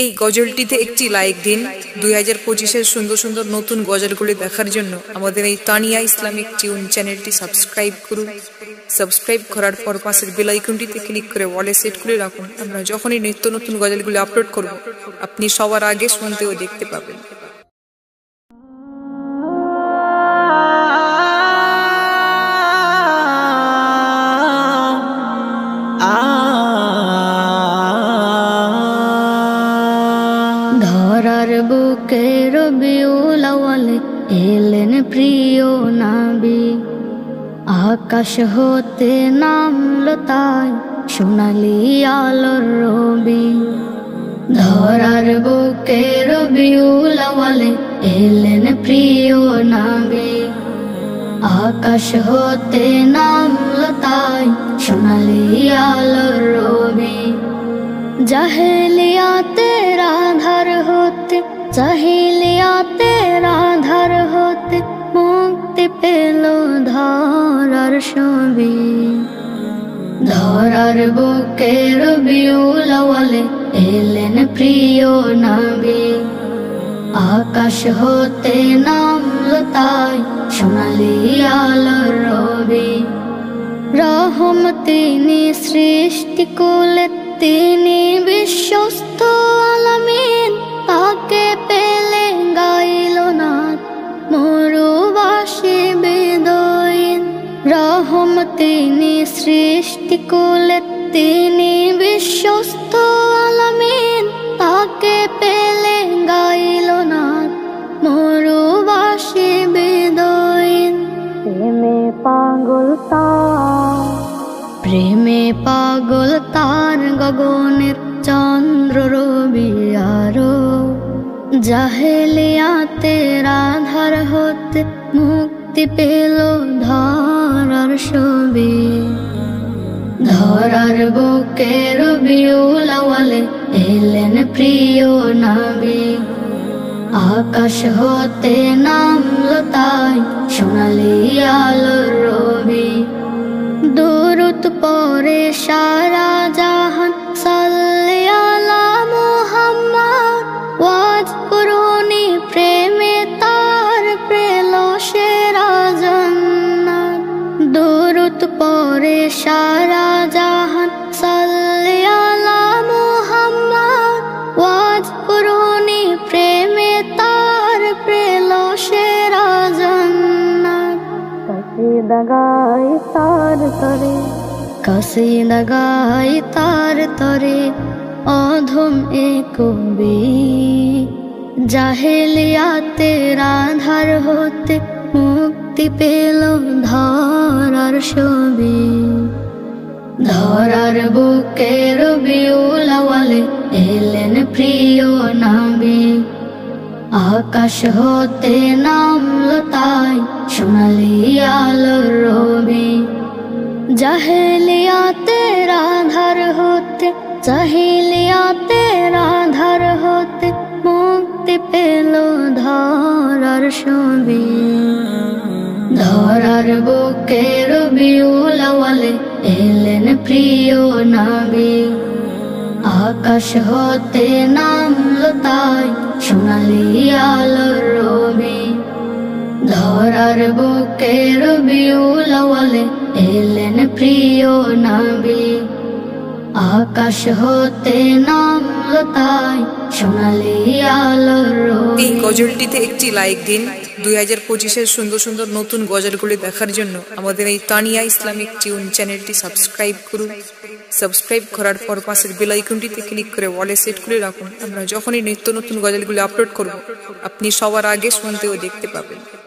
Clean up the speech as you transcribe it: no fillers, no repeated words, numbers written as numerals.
এই গজলটিতে একটি লাইক দিন। 2025-এর সুন্দর সুন্দর নতুন গজলগুলি দেখার জন্য আমাদের এই তানিয়া ইসলামিক টিউন চ্যানেলটি সাবস্ক্রাইব করুন। সাবস্ক্রাইব করার পর পাশের বেল আইকনটিতে ক্লিক করে ওয়ালে সেট করে রাখুন। আমরা যখনই নিত্য নতুন গজলগুলি আপলোড করব আপনি সবার আগে শুনতে ও দেখতে পাবেন। ধরার বুকে রবিউল আউয়ালে এলেন প্রিয় নবী, আকাশ হতে নামলো তাই সোনালি আলোর রবি। ধরার বুকে রবিউল আউয়ালে এলেন প্রিয় নবী, আকাশ হতে নামলো তাই সোনালি আলোর রবি। জাহেলিয়াতে আধার হতে জাহেলিয়াতে আধার হতে মুক্তি পেল ধরার ছবি। ধরার বুকে রবিউল আউয়ালে এলেন প্রিয় নবী, আকাশ হতে নামলো তাই সোনালি আলোর রবি। রহমতিনি সৃষ্টি কুলে তিনি বিশ্বস্ত আলামিন, তাকে পেলে গাইল নাথ মরুবাসী বেদুইন। রহমতিনি সৃষ্টি কুলে তিনি বিশ্বস্ত আলামিন, তাকে পেলে গাইল নাথ মরুবাসী বেদুইন। প্রেমে পাগল তার গগনের চন্দ্র রবি আরো। জাহেলিয়াতে আধার হতে মুক্তি পেল ধরার ছবি। ধরার বুকে রবিউল আউয়ালে এলেন প্রিয় নবী, আকাশ হতে নামলো তাই সোনালি আলোর রবি। দুরূদ পড়ে সারা জাহান সাল্লি আলা মুহাম্মদ, ওয়াজ পুরনি প্রেমে তার পেল সেরা জান্নাত। দুরূদ পড়ে সারা জাহান সাল্লি আলা মুহাম্মদ, ওয়াজ পুরনি প্রেমে তার পেল সেরা জান্নাত। কাসিদা গাই তার তরে অধম এ কবি। জাহেলিয়াতে আধার হতে মুক্তি পেল ধরার ছবি। ধরার বুকে রবিউল আউয়ালে এলেন প্রিয় নবী, আকাশ হতে নামলো তাই সোনালি আলোর রবি। জাহেলিয়াতে আধার হতে জাহেলিয়াতে আধার হতে মুক্তি পেল ধরার ছবি। ধরার বুকে রবিউল আউয়ালে এলেন প্রিয় নবী, আকাশ হতে নামলো তাই সোনালি আলোর রবি। ধরার বুকে রবিউল আউয়ালে এলেন প্রিয় নবী, আকাশ হতে নামলো তাই সোনালি আলোর রবি। এই গজলটিতে একটি লাইক দিন। 2025-এর সুন্দর সুন্দর নতুন গজলগুলি দেখার জন্য আমাদের এই তানিয়া ইসলামিক টিউন চ্যানেলটি সাবস্ক্রাইব করুন। সাবস্ক্রাইব করার পর পাশের বেল আইকনটিতে ক্লিক করে ওয়ালে সেট করে রাখুন। আমরা যখনই নিত্য নতুন গজলগুলি আপলোড করব আপনি সবার আগে শুনতে ও দেখতে পাবেন।